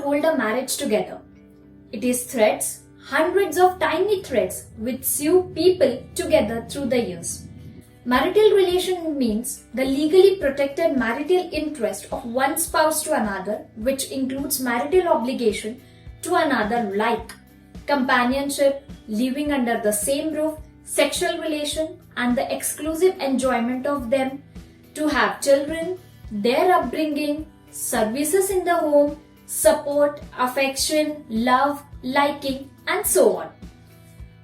hold a marriage together. It is threads, hundreds of tiny threads which sew people together through the years. Marital relation means the legally protected marital interest of one spouse to another, which includes marital obligation to another like companionship, living under the same roof, sexual relation, and the exclusive enjoyment of them, to have children, their upbringing, services in the home, support, affection, love, liking, and so on.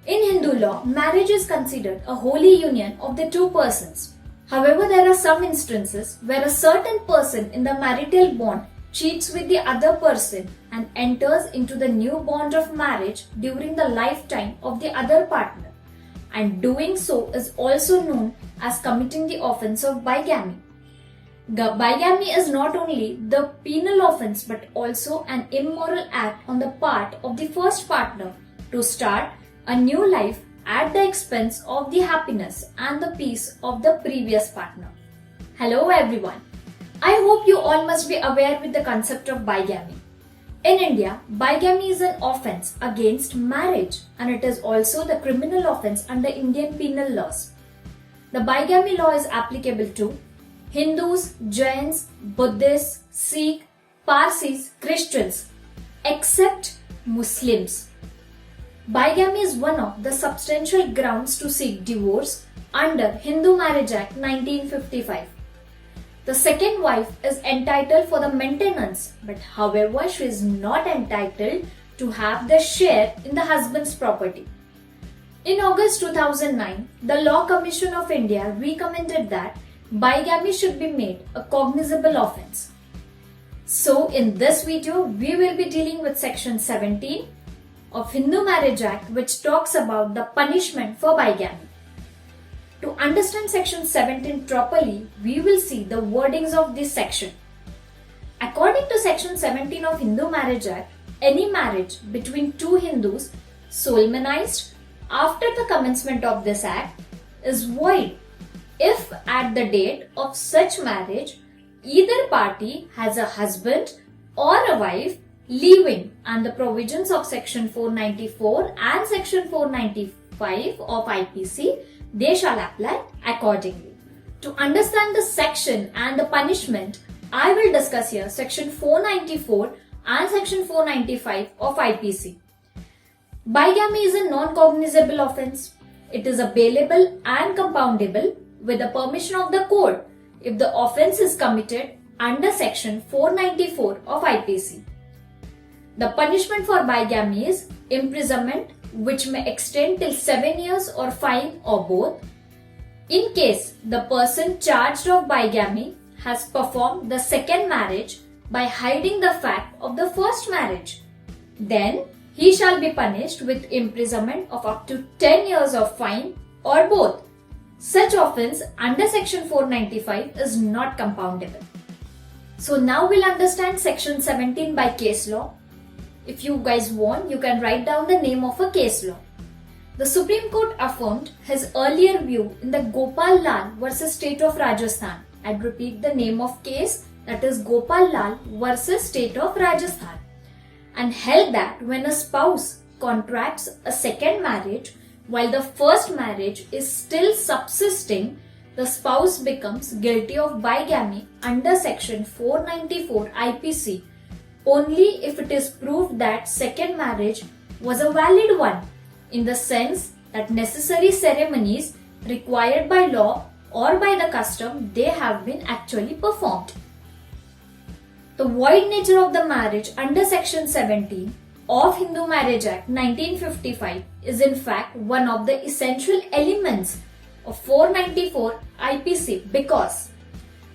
In Hindu law, marriage is considered a holy union of the two persons. However, there are some instances where a certain person in the marital bond cheats with the other person and enters into the new bond of marriage during the lifetime of the other partner. And doing so is also known as committing the offense of bigamy. Bigamy is not only the penal offense but also an immoral act on the part of the first partner to start a new life at the expense of the happiness and the peace of the previous partner. Hello everyone. I hope you all must be aware with the concept of bigamy. In India, bigamy is an offense against marriage and it is also the criminal offense under Indian penal laws. The bigamy law is applicable to Hindus, Jains, Buddhists, Sikh, Parsis, Christians, except Muslims. Bigamy is one of the substantial grounds to seek divorce under Hindu Marriage Act 1955. The second wife is entitled for the maintenance, but however she is not entitled to have the share in the husband's property. In August 2009, the Law Commission of India recommended that bigamy should be made a cognizable offense. So in this video, we will be dealing with section 17 of Hindu Marriage Act, which talks about the punishment for bigamy. To understand section 17 properly, we will see the wordings of this section. According to section 17 of Hindu Marriage Act, any marriage between two Hindus solemnized after the commencement of this act is void if at the date of such marriage either party has a husband or a wife living, and the provisions of section 494 and section 495 of IPC, they shall apply accordingly. To understand the section and the punishment, I will discuss here section 494 and section 495 of IPC. Bigamy is a non-cognizable offense. It is a bailable and compoundable with the permission of the court if the offense is committed under section 494 of IPC. The punishment for bigamy is imprisonment, which may extend till 7 years or fine or both. In case the person charged of bigamy has performed the second marriage by hiding the fact of the first marriage, then he shall be punished with imprisonment of up to 10 years of fine or both. Such offense under section 495 is not compoundable. So now we'll understand section 17 by case law. If you guys want, you can write down the name of a case law. The Supreme Court affirmed his earlier view in the Gopal Lal versus State of Rajasthan. I'd repeat the name of case, that is Gopal Lal versus State of Rajasthan, and held that when a spouse contracts a second marriage while the first marriage is still subsisting, the spouse becomes guilty of bigamy under section 494 IPC only if it is proved that second marriage was a valid one, in the sense that necessary ceremonies required by law or by the custom, they have been actually performed. The void nature of the marriage under section 17 of Hindu Marriage Act 1955 is in fact one of the essential elements of 494 IPC, because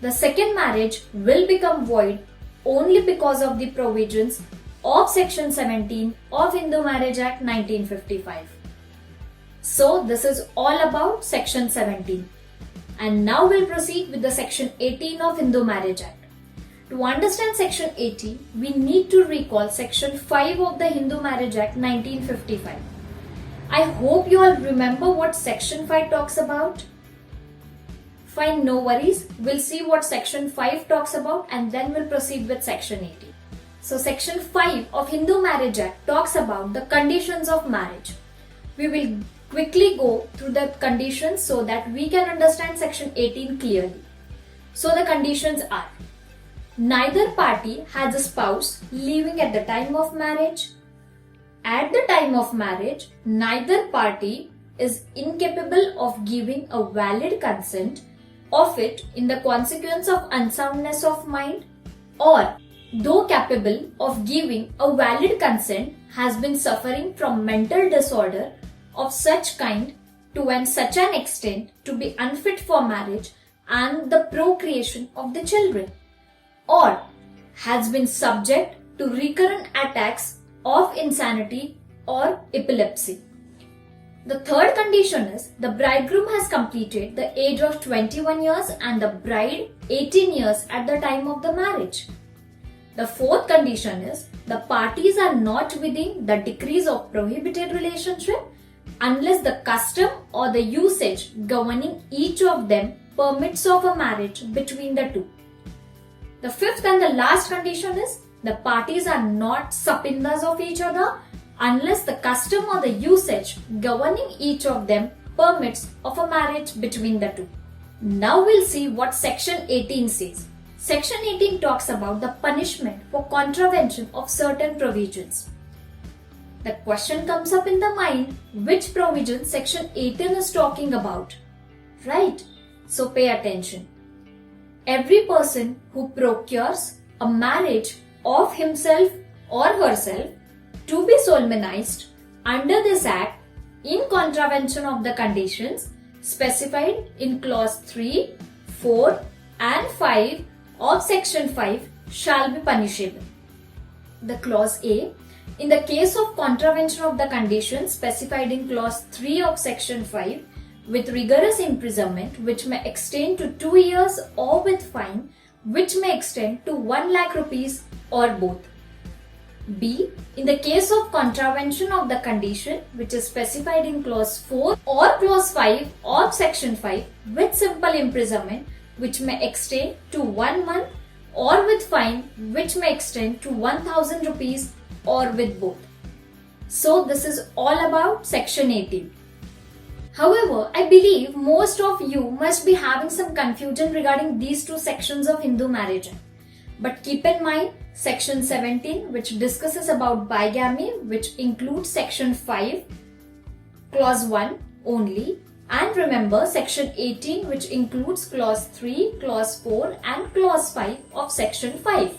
the second marriage will become void only because of the provisions of section 17 of Hindu Marriage Act 1955. So this is all about section 17. And now we'll proceed with the section 18 of Hindu Marriage Act. To understand section 18, we need to recall section 5 of the Hindu Marriage Act 1955. I hope you all remember what section 5 talks about. Fine, no worries. We'll see what section 5 talks about and then we'll proceed with section 18. So section 5 of Hindu Marriage Act talks about the conditions of marriage. We will quickly go through the conditions so that we can understand section 18 clearly. So the conditions are: neither party has a spouse living at the time of marriage. At the time of marriage, neither party is incapable of giving a valid consent of it in the consequence of unsoundness of mind, or though capable of giving a valid consent has been suffering from mental disorder of such kind to and such an extent to be unfit for marriage and the procreation of the children, or has been subject to recurrent attacks of insanity or epilepsy. The third condition is the bridegroom has completed the age of 21 years and the bride 18 years at the time of the marriage. The fourth condition is the parties are not within the decrees of prohibited relationship unless the custom or the usage governing each of them permits of a marriage between the two. The fifth and the last condition is the parties are not sapindas of each other unless the custom or the usage governing each of them permits of a marriage between the two. Now we'll see what section 18 says. Section 18 talks about the punishment for contravention of certain provisions. The question comes up in the mind, which provision section 18 is talking about? Right? So pay attention. Every person who procures a marriage of himself or herself to be solemnized under this act in contravention of the conditions specified in clause 3, 4 and 5 of section 5 shall be punishable. The clause A, in the case of contravention of the conditions specified in clause 3 of section 5 with rigorous imprisonment which may extend to 2 years or with fine which may extend to 1 lakh rupees or both. B, in the case of contravention of the condition which is specified in clause 4 or clause 5 of section 5 with simple imprisonment which may extend to 1 month or with fine which may extend to 1000 rupees or with both. So this is all about section 18. However, I believe most of you must be having some confusion regarding these two sections of Hindu Marriage Act. But keep in mind section 17 which discusses about bigamy, which includes section 5 clause 1 only, and remember section 18 which includes clause 3, clause 4 and clause 5 of section 5.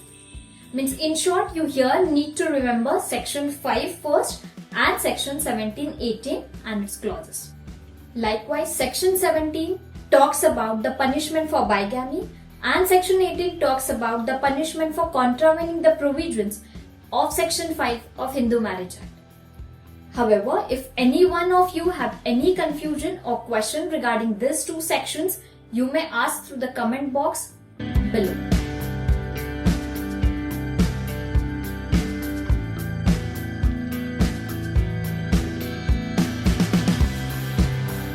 Means in short, you here need to remember section 5 first and section 17, 18 and its clauses. Likewise, section 17 talks about the punishment for bigamy and section 18 talks about the punishment for contravening the provisions of section 5 of Hindu Marriage Act. However, if any one of you have any confusion or question regarding these two sections, you may ask through the comment box below.